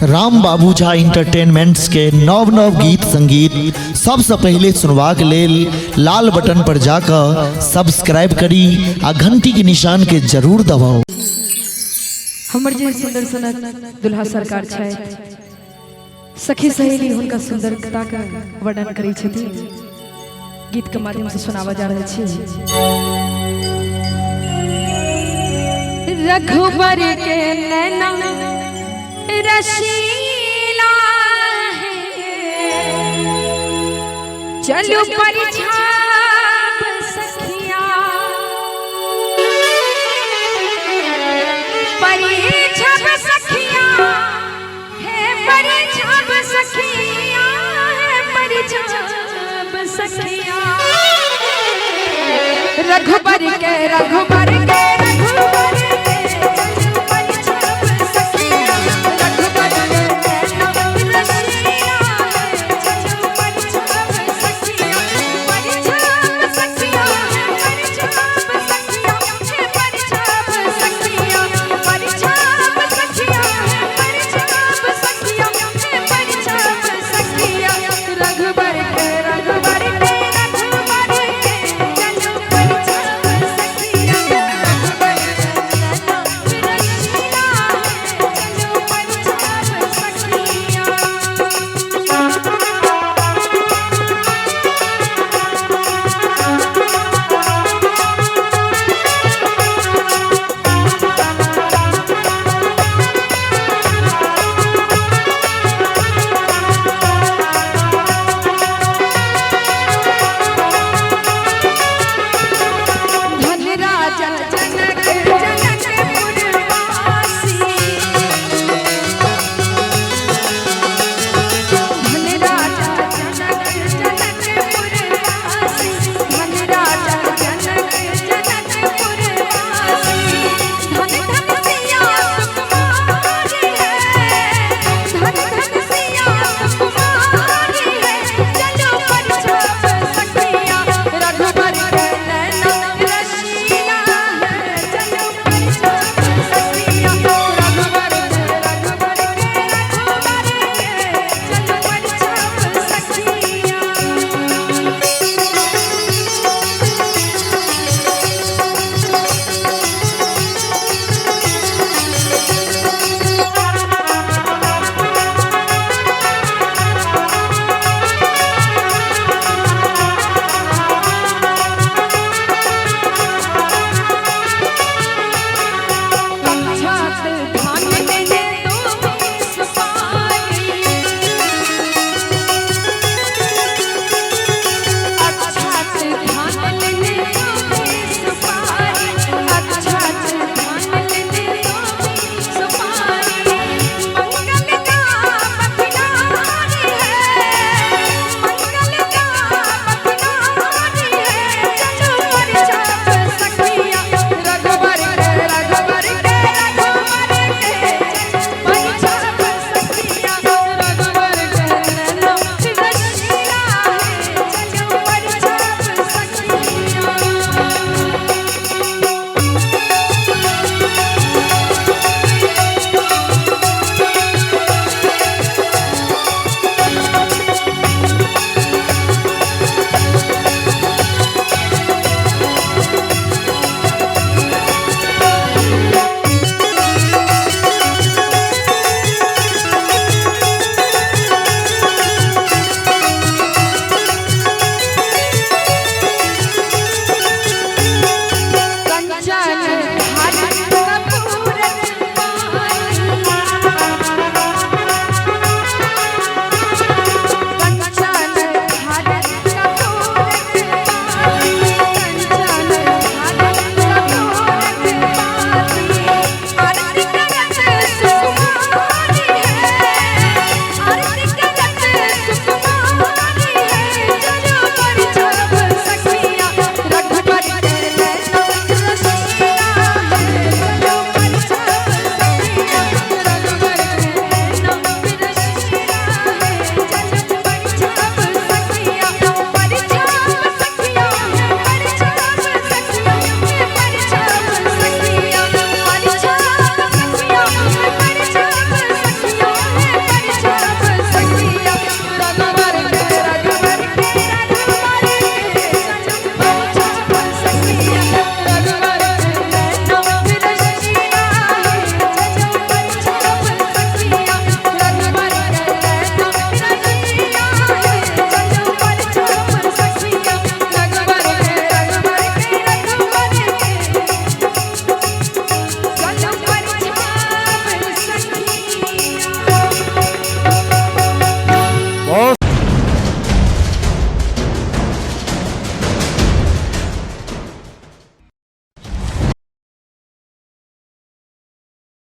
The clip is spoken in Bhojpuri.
राम बाबू झा इंटरटेनमेंट्स के नव नव गीत संगीत सबसे पहले सुनवा के लेल लाल बटन पर जाकर सब्सक्राइब करी आ घंटी के निशान के जरूर दबाओ। हमर जे सुंदर सनक दुल्हा सरकार छै, सखी सहेली हुनका सुंदरता का वर्णन करै छथिन, गीत के माध्यम से सुनावा जा रहल छी। रघुबर के नैना रशीला है, चलो परिछाप सखिया, परिछाप सखिया है, परिछाप सखिया है, परिछाप सखिया। रघुबर के रघुबर